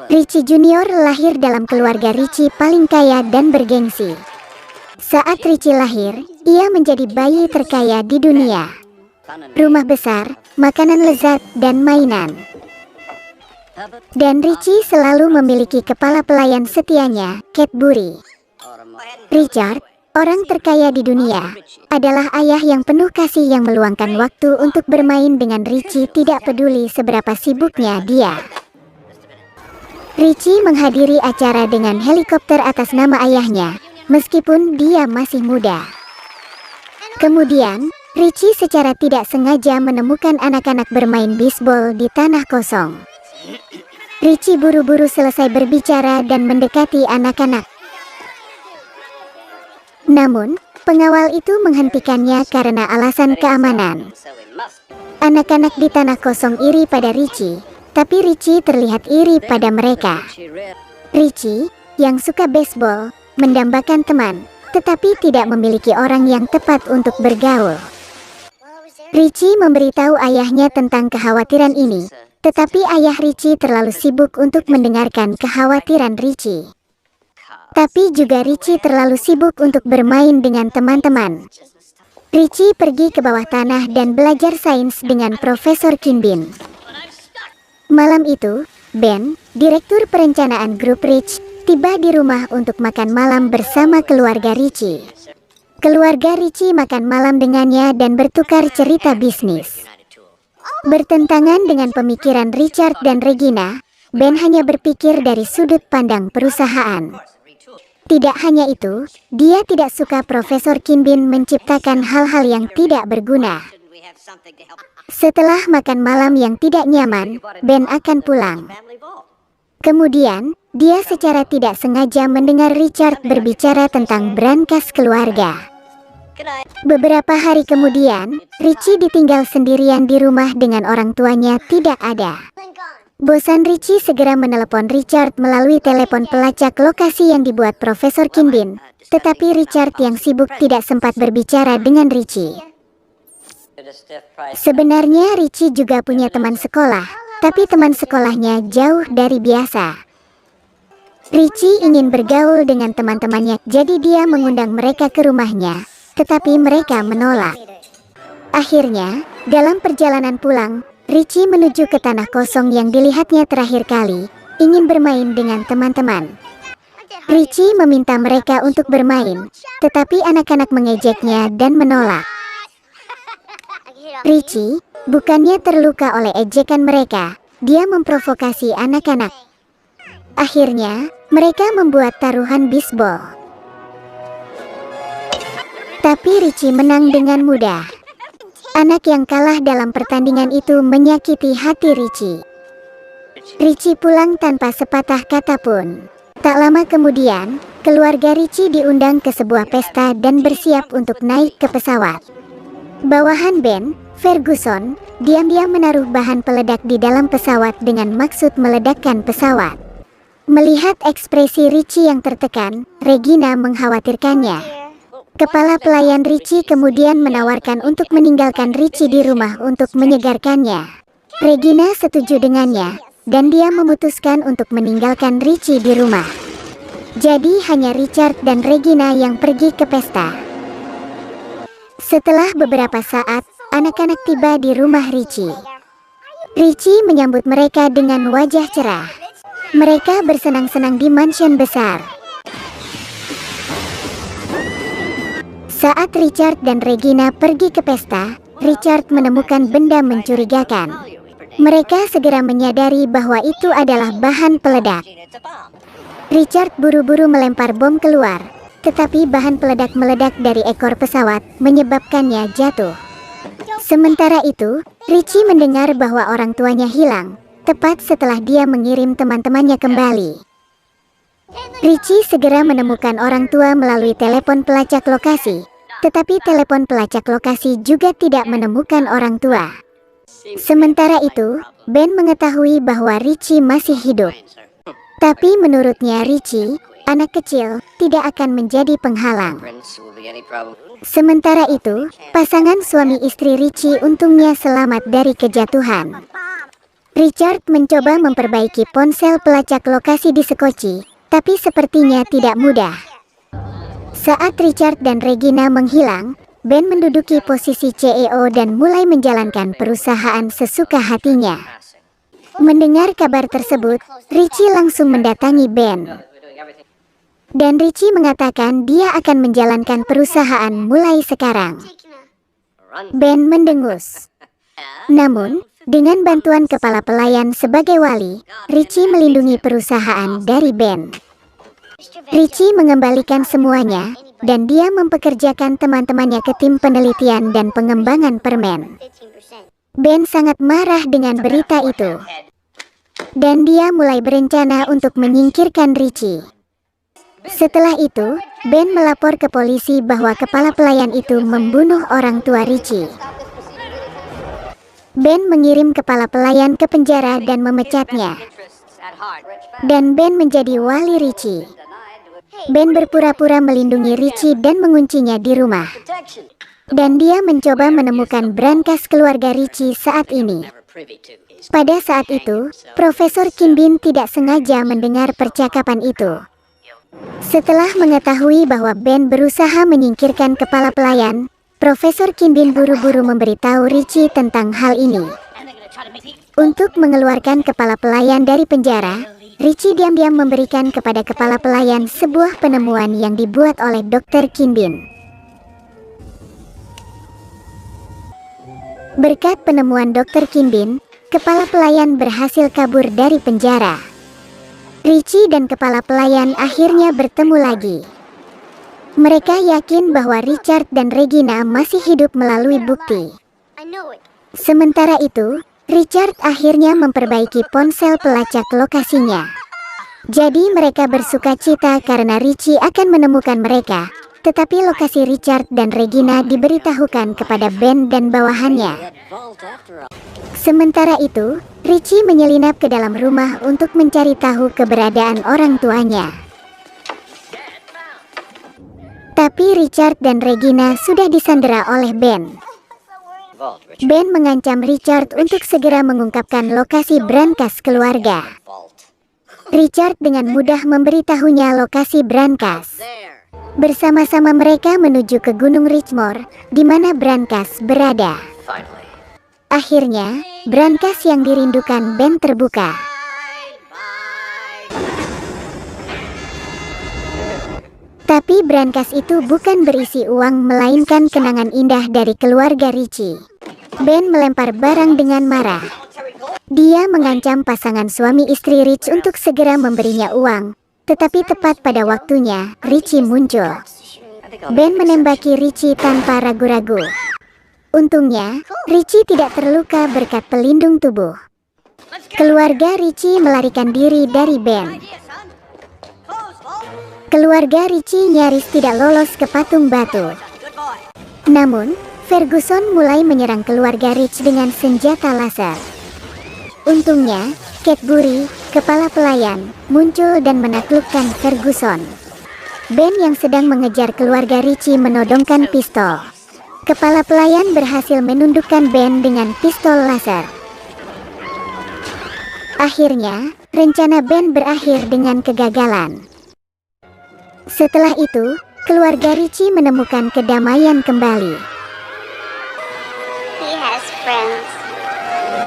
Richie Junior lahir dalam keluarga Richie paling kaya dan bergengsi. Saat Richie lahir, ia menjadi bayi terkaya di dunia. Rumah besar, makanan lezat, dan mainan. Dan Richie selalu memiliki kepala pelayan setianya, Cadbury. Richard, orang terkaya di dunia, adalah ayah yang penuh kasih yang meluangkan waktu untuk bermain dengan Richie tidak peduli seberapa sibuknya dia. Richie menghadiri acara dengan helikopter atas nama ayahnya, meskipun dia masih muda. Kemudian, Richie secara tidak sengaja menemukan anak-anak bermain bisbol di tanah kosong. Richie buru-buru selesai berbicara dan mendekati anak-anak. Namun, pengawal itu menghentikannya karena alasan keamanan. Anak-anak di tanah kosong iri pada Richie, tapi Richie terlihat iri pada mereka. Richie, yang suka baseball, mendambakan teman, tetapi tidak memiliki orang yang tepat untuk bergaul. Richie memberitahu ayahnya tentang kekhawatiran ini, tetapi ayah Richie terlalu sibuk untuk mendengarkan kekhawatiran Richie. Tapi juga Richie terlalu sibuk untuk bermain dengan teman-teman. Richie pergi ke bawah tanah dan belajar sains dengan Profesor Kinbin. Malam itu, Ben, direktur perencanaan grup Rich, tiba di rumah untuk makan malam bersama keluarga Richie. Keluarga Richie makan malam dengannya dan bertukar cerita bisnis. Bertentangan dengan pemikiran Richard dan Regina, Ben hanya berpikir dari sudut pandang perusahaan. Tidak hanya itu, dia tidak suka Profesor Kinbin menciptakan hal-hal yang tidak berguna. Setelah makan malam yang tidak nyaman, Ben akan pulang. Kemudian, dia secara tidak sengaja mendengar Richard berbicara tentang brankas keluarga. Beberapa hari kemudian, Richie ditinggal sendirian di rumah dengan orang tuanya tidak ada. Bosan Richie segera menelepon Richard melalui telepon pelacak lokasi yang dibuat Profesor Kinbin, tetapi Richard yang sibuk tidak sempat berbicara dengan Richie. Sebenarnya Richie juga punya teman sekolah, tapi teman sekolahnya jauh dari biasa. Richie ingin bergaul dengan teman-temannya, jadi dia mengundang mereka ke rumahnya, tetapi mereka menolak. Akhirnya, dalam perjalanan pulang, Richie menuju ke tanah kosong yang dilihatnya terakhir kali, ingin bermain dengan teman-teman. Richie meminta mereka untuk bermain, tetapi anak-anak mengejeknya dan menolak. Richie, bukannya terluka oleh ejekan mereka, dia memprovokasi anak-anak. Akhirnya, mereka membuat taruhan bisbol. Tapi Richie menang dengan mudah. Anak yang kalah dalam pertandingan itu menyakiti hati Richie. Richie pulang tanpa sepatah kata pun. Tak lama kemudian, keluarga Richie diundang ke sebuah pesta dan bersiap untuk naik ke pesawat. Bawahan Ben, Ferguson, diam-diam menaruh bahan peledak di dalam pesawat dengan maksud meledakkan pesawat. Melihat ekspresi Richie yang tertekan, Regina mengkhawatirkannya. Kepala pelayan Richie kemudian menawarkan untuk meninggalkan Richie di rumah untuk menyegarkannya. Regina setuju dengannya, dan dia memutuskan untuk meninggalkan Richie di rumah. Jadi hanya Richard dan Regina yang pergi ke pesta. Setelah beberapa saat, anak-anak tiba di rumah Richie. Richie menyambut mereka dengan wajah cerah. Mereka bersenang-senang di mansion besar. Saat Richard dan Regina pergi ke pesta, Richard menemukan benda mencurigakan. Mereka segera menyadari bahwa itu adalah bahan peledak. Richard buru-buru melempar bom keluar, tetapi bahan peledak meledak dari ekor pesawat, menyebabkannya jatuh. Sementara itu, Richie mendengar bahwa orang tuanya hilang, tepat setelah dia mengirim teman-temannya kembali. Richie segera menemukan orang tua melalui telepon pelacak lokasi, tetapi telepon pelacak lokasi juga tidak menemukan orang tua. Sementara itu, Ben mengetahui bahwa Richie masih hidup. Tapi menurutnya Richie, anak kecil, tidak akan menjadi penghalang. Sementara itu, pasangan suami istri Richie untungnya selamat dari kejatuhan. Richard mencoba memperbaiki ponsel pelacak lokasi di Skoci, tapi sepertinya tidak mudah. Saat Richard dan Regina menghilang, Ben menduduki posisi CEO dan mulai menjalankan perusahaan sesuka hatinya. Mendengar kabar tersebut, Richie langsung mendatangi Ben. Dan Richie mengatakan dia akan menjalankan perusahaan mulai sekarang. Ben mendengus. Namun, dengan bantuan kepala pelayan sebagai wali, Richie melindungi perusahaan dari Ben. Richie mengembalikan semuanya, dan dia mempekerjakan teman-temannya ke tim penelitian dan pengembangan permen. Ben sangat marah dengan berita itu. Dan dia mulai berencana untuk menyingkirkan Richie. Setelah itu, Ben melapor ke polisi bahwa kepala pelayan itu membunuh orang tua Richie. Ben mengirim kepala pelayan ke penjara dan memecatnya. Dan Ben menjadi wali Richie. Ben berpura-pura melindungi Richie dan menguncinya di rumah. Dan dia mencoba menemukan brankas keluarga Richie saat ini. Pada saat itu, Profesor Kinbin tidak sengaja mendengar percakapan itu. Setelah mengetahui bahwa Ben berusaha menyingkirkan kepala pelayan, Profesor Kinbin buru-buru memberitahu Richie tentang hal ini. Untuk mengeluarkan kepala pelayan dari penjara, Richie diam-diam memberikan kepada kepala pelayan sebuah penemuan yang dibuat oleh Dr. Kinbin. Berkat penemuan Dr. Kinbin, kepala pelayan berhasil kabur dari penjara. Richie dan kepala pelayan akhirnya bertemu lagi. Mereka yakin bahwa Richard dan Regina masih hidup melalui bukti. Sementara itu, Richard akhirnya memperbaiki ponsel pelacak lokasinya. Jadi mereka bersuka cita karena Richie akan menemukan mereka, tetapi lokasi Richard dan Regina diberitahukan kepada Ben dan bawahannya. Sementara itu, Richie menyelinap ke dalam rumah untuk mencari tahu keberadaan orang tuanya. Tapi Richard dan Regina sudah disandera oleh Ben. Ben mengancam Richard untuk segera mengungkapkan lokasi brankas keluarga. Richard dengan mudah memberitahunya lokasi brankas. Bersama-sama mereka menuju ke Gunung Richmore, di mana brankas berada. Akhirnya, brankas yang dirindukan Ben terbuka. Tapi brankas itu bukan berisi uang melainkan kenangan indah dari keluarga Richie. Ben melempar barang dengan marah. Dia mengancam pasangan suami istri Rich untuk segera memberinya uang. Tetapi tepat pada waktunya, Richie muncul. Ben menembaki Richie tanpa ragu-ragu. Untungnya, Richie tidak terluka berkat pelindung tubuh. Keluarga Richie melarikan diri dari Ben. Keluarga Richie nyaris tidak lolos ke patung batu. Namun, Ferguson mulai menyerang keluarga Rich dengan senjata laser. Untungnya, Cadbury, kepala pelayan, muncul dan menaklukkan Ferguson. Ben yang sedang mengejar keluarga Richie menodongkan pistol. Kepala pelayan berhasil menundukkan Ben dengan pistol laser. Akhirnya, rencana Ben berakhir dengan kegagalan. Setelah itu, keluarga Richie menemukan kedamaian kembali. He has friends.